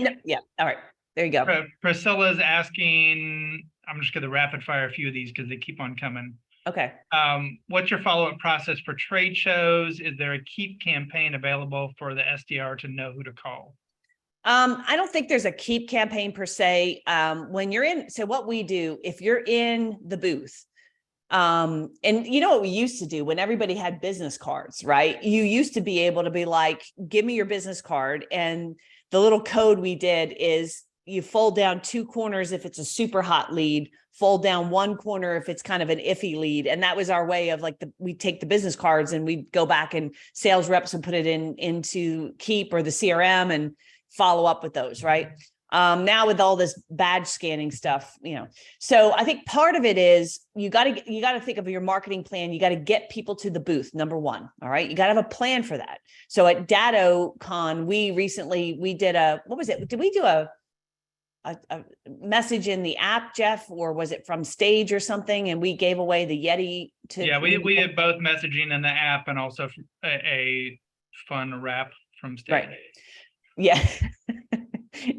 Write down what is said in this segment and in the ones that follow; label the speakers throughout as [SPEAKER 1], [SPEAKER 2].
[SPEAKER 1] No, yeah. All right. There you go.
[SPEAKER 2] Priscilla's asking, I'm just going to rapid fire a few of these because they keep on coming.
[SPEAKER 1] Okay.
[SPEAKER 2] What's your follow-up process for trade shows? Is there a keep campaign available for the SDR to know who to call?
[SPEAKER 1] I don't think there's a keep campaign per se. When you're in, so what we do, if you're in the booth, and you know what we used to do when everybody had business cards, right? You used to be able to be like, give me your business card. And the little code we did is you fold down two corners if it's a super hot lead, fold down one corner if it's kind of an iffy lead. And that was our way of like, we take the business cards and we go back and sales reps and put it into Keep or the CRM and follow up with those, right? Now with all this badge scanning stuff, so I think part of it is you got to think of your marketing plan. You got to get people to the booth. Number one. All right. You got to have a plan for that. So at DattoCon, we did what was it? Did we do a message in the app, Jeff, or was it from stage or something? And we gave away the Yeti to.
[SPEAKER 2] Yeah, we did both messaging in the app and also a fun wrap from stage.
[SPEAKER 1] Right. Yeah.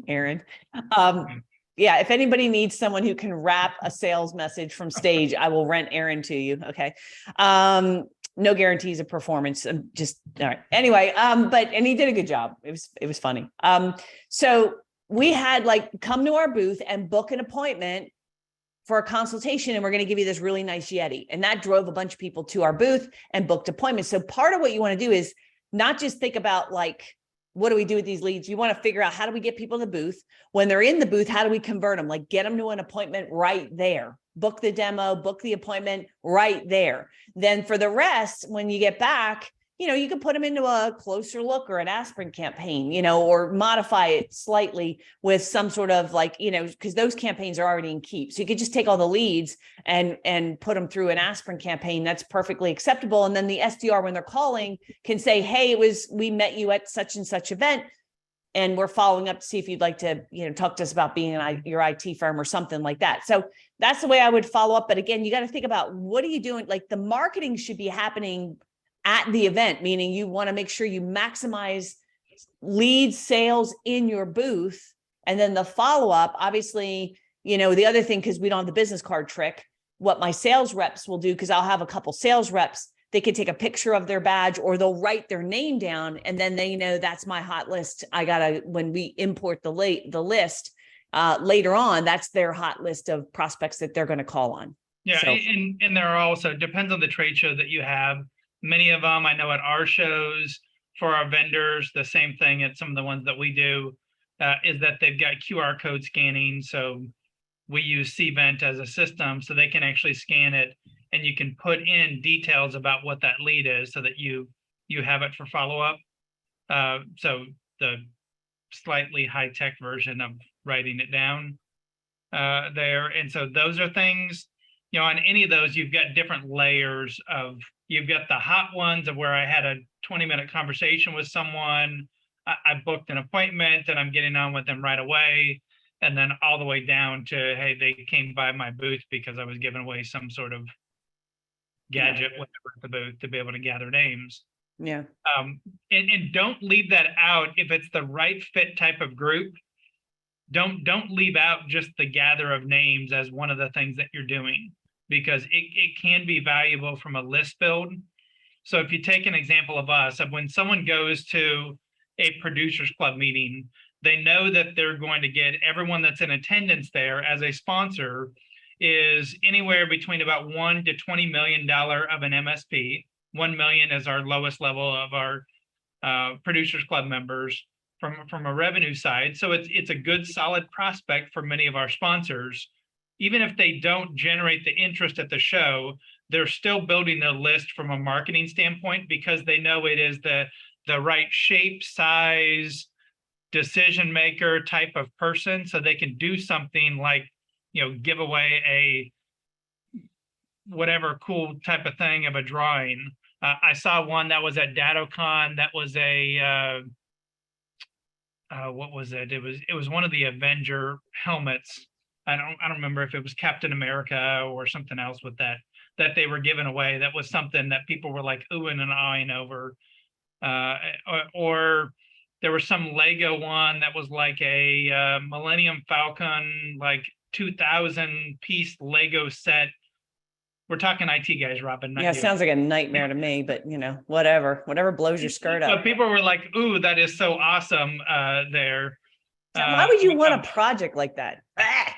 [SPEAKER 1] Aaron. Yeah, if anybody needs someone who can wrap a sales message from stage, I will rent Aaron to you. Okay. No guarantees of performance. Just all right. Anyway, and he did a good job. It was funny. So we had come to our booth and book an appointment for a consultation, and we're going to give you this really nice Yeti. And that drove a bunch of people to our booth and booked appointments. So part of what you want to do is not just think about what do we do with these leads? You want to figure out, how do we get people to the booth? When they're in the booth, how do we convert them? Get them to an appointment right there. Book the demo, book the appointment right there. Then for the rest, when you get back, you can put them into a closer look or an aspirin campaign, or modify it slightly with some sort of because those campaigns are already in Keep. So you could just take all the leads and put them through an aspirin campaign. That's perfectly acceptable. And then the SDR, when they're calling, can say, hey, we met you at such and such event, and we're following up to see if you'd like to, talk to us about being your IT firm or something like that. So that's the way I would follow up. But again, you got to think about, what are you doing? The marketing should be happening at the event, meaning you want to make sure you maximize lead sales in your booth. And then the follow-up, obviously, the other thing, because we don't have the business card trick, what my sales reps will do, because I'll have a couple sales reps, they can take a picture of their badge or they'll write their name down, and then they know that's my hot list. When we import the list later on, that's their hot list of prospects that they're going to call on.
[SPEAKER 2] Yeah. So, and there are also, depends on the trade show that you have. Many of them, I know at our shows for our vendors, the same thing at some of the ones that we do, is that they've got QR code scanning. So we use Cvent as a system, so they can actually scan it, and you can put in details about what that lead is, so that you have it for follow-up. So the slightly high-tech version of writing it down there. And so those are things, on any of those, you've got different layers of, you've got the hot ones of where I had a 20-minute conversation with someone, I booked an appointment and I'm getting on with them right away. And then all the way down to, hey, they came by my booth because I was giving away some sort of gadget, whatever, at the booth to be able to gather names.
[SPEAKER 1] Yeah.
[SPEAKER 2] And don't leave that out. If it's the right fit type of group, don't leave out just the gather of names as one of the things that you're doing, because it can be valuable from a list build. So if you take an example of us, of when someone goes to a producers club meeting, they know that they're going to get everyone that's in attendance there as a sponsor is anywhere between about $1 to $20 million of an MSP. 1 million is our lowest level of our producers club members from a revenue side. So it's a good solid prospect for many of our sponsors. Even if they don't generate the interest at the show, they're still building their list from a marketing standpoint, because they know it is the right shape, size, decision maker type of person. So they can do something like, give away a whatever cool type of thing of a drawing. I saw one that was at DattoCon. That was a what was it? It was one of the Avenger helmets. I don't remember if it was Captain America or something else with that they were giving away. That was something that people were like oohing and ahhing over. Or there was some Lego one that was like a Millennium Falcon, like 2000 piece Lego set. We're talking IT guys, Robin. Not
[SPEAKER 1] Yeah, it
[SPEAKER 2] you.
[SPEAKER 1] sounds like a nightmare to me, but you know, whatever blows your skirt
[SPEAKER 2] But
[SPEAKER 1] up.
[SPEAKER 2] people were like, "Ooh, that is so awesome!" There.
[SPEAKER 1] Why would you want a project like that? Ah!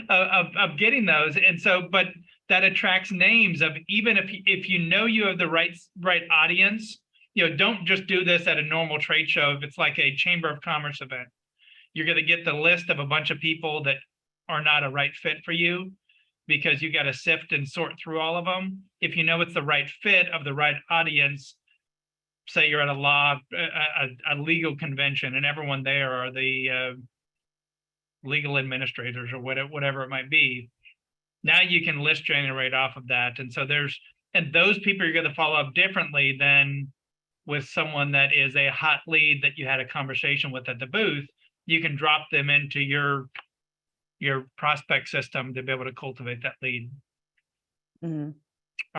[SPEAKER 2] Of getting those, and so, but that attracts names of, even if you know you have the right audience, you know, don't just do this at a normal trade show. If it's like a Chamber of Commerce event, you're going to get the list of a bunch of people that are not a right fit for you, because you got to sift and sort through all of them. If you know it's the right fit of the right audience, say you're at a legal convention, and everyone there are the legal administrators or whatever it might be. Now you can list generate off of that. And so and those people are going to follow up differently than with someone that is a hot lead that you had a conversation with at the booth. You can drop them into your prospect system to be able to cultivate that lead.
[SPEAKER 1] Mhm.